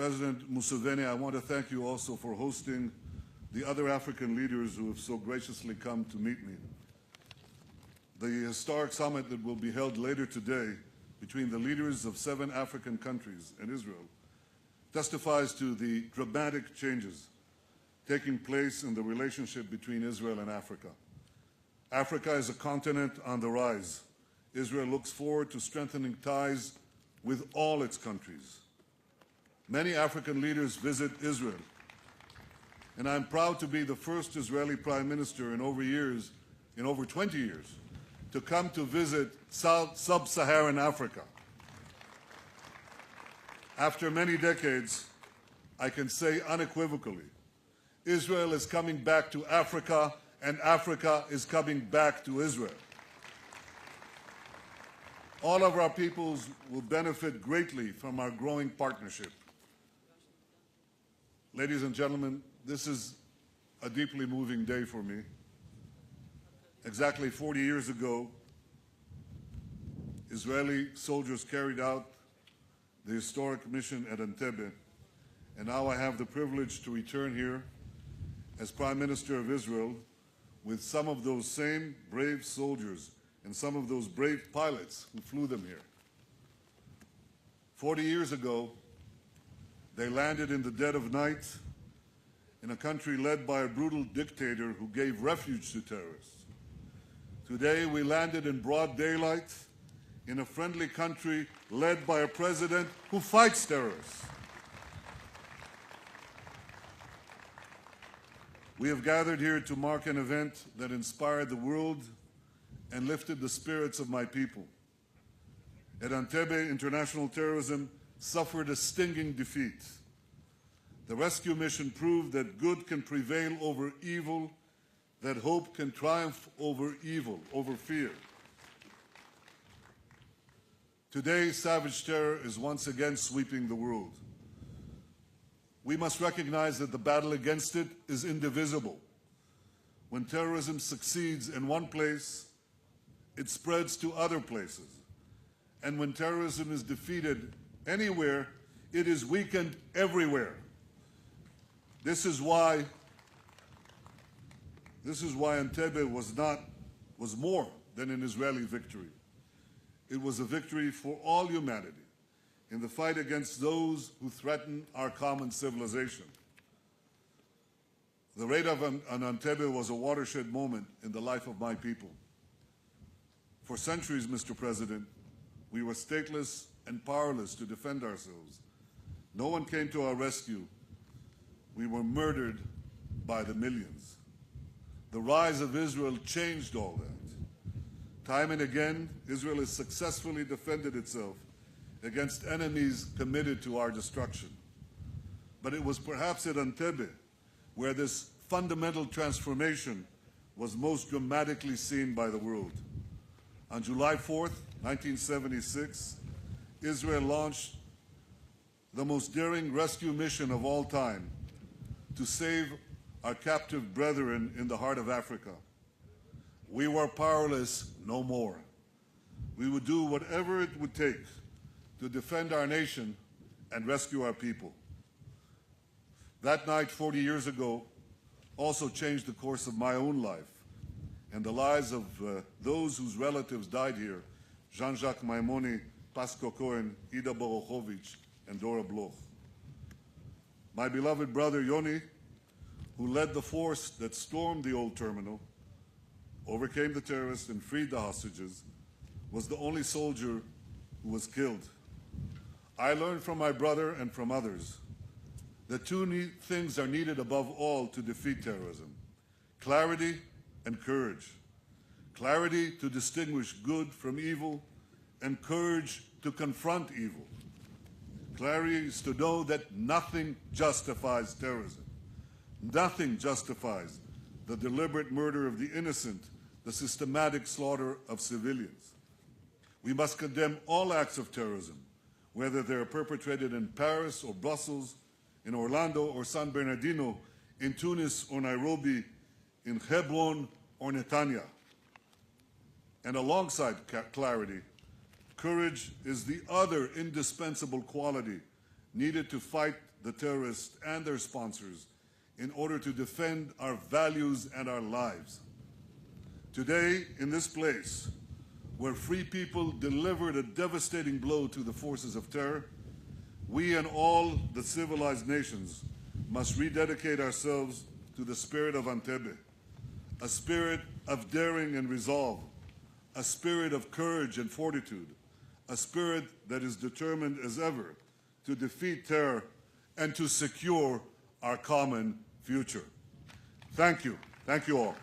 President Museveni, I want to thank you also for hosting the other African leaders who have so graciously come to meet me. The historic summit that will be held later today between the leaders of 7 African countries and Israel testifies to the dramatic changes taking place in the relationship between Israel and Africa. Africa is a continent on the rise. Israel looks forward to strengthening ties with all its countries. Many African leaders visit Israel, and I'm proud to be the first Israeli Prime Minister in over 20 years, to come to visit sub-Saharan Africa. After many decades, I can say unequivocally, Israel is coming back to Africa, and Africa is coming back to Israel. All of our peoples will benefit greatly from our growing partnership. Ladies and gentlemen, this is a deeply moving day for me. Exactly 40 years ago, Israeli soldiers carried out the historic mission at Entebbe, and now I have the privilege to return here as Prime Minister of Israel with some of those same brave soldiers and some of those brave pilots who flew them here. 40 years ago, they landed in the dead of night in a country led by a brutal dictator who gave refuge to terrorists. Today, we landed in broad daylight in a friendly country led by a president who fights terrorists. We have gathered here to mark an event that inspired the world and lifted the spirits of my people. At Entebbe, international terrorism suffered a stinging defeat. The rescue mission proved that good can prevail over evil, that hope can triumph over evil, over fear. Today, savage terror is once again sweeping the world. We must recognize that the battle against it is indivisible. When terrorism succeeds in one place, it spreads to other places. And when terrorism is defeated anywhere, it is weakened everywhere. This is why Entebbe was more than an Israeli victory. It was a victory for all humanity in the fight against those who threaten our common civilization. The raid on Entebbe was a watershed moment in the life of my people. For centuries, Mr. President, we were stateless and powerless to defend ourselves. No one came to our rescue. We were murdered by the millions. The rise of Israel changed all that. Time and again, Israel has successfully defended itself against enemies committed to our destruction. But it was perhaps at Entebbe where this fundamental transformation was most dramatically seen by the world. On July 4th, 1976, Israel launched the most daring rescue mission of all time to save our captive brethren in the heart of Africa. We were powerless no more. We would do whatever it would take to defend our nation and rescue our people. That night, 40 years ago, also changed the course of my own life and the lives of those whose relatives died here: Jean-Jacques Maimoni, Pasco Cohen, Ida Borochovich, and Dora Bloch. My beloved brother Yoni, who led the force that stormed the old terminal, overcame the terrorists and freed the hostages, was the only soldier who was killed. I learned from my brother and from others that two things are needed above all to defeat terrorism: clarity and courage. Clarity to distinguish good from evil, and courage to confront evil. Clarity is to know that nothing justifies terrorism. Nothing justifies the deliberate murder of the innocent, the systematic slaughter of civilians. We must condemn all acts of terrorism, whether they are perpetrated in Paris or Brussels, in Orlando or San Bernardino, in Tunis or Nairobi, in Hebron or Netanyahu. And alongside clarity, courage is the other indispensable quality needed to fight the terrorists and their sponsors in order to defend our values and our lives. Today, in this place, where free people delivered a devastating blow to the forces of terror, we and all the civilized nations must rededicate ourselves to the spirit of Entebbe, a spirit of daring and resolve, a spirit of courage and fortitude, a spirit that is determined as ever to defeat terror and to secure our common future. Thank you. Thank you all.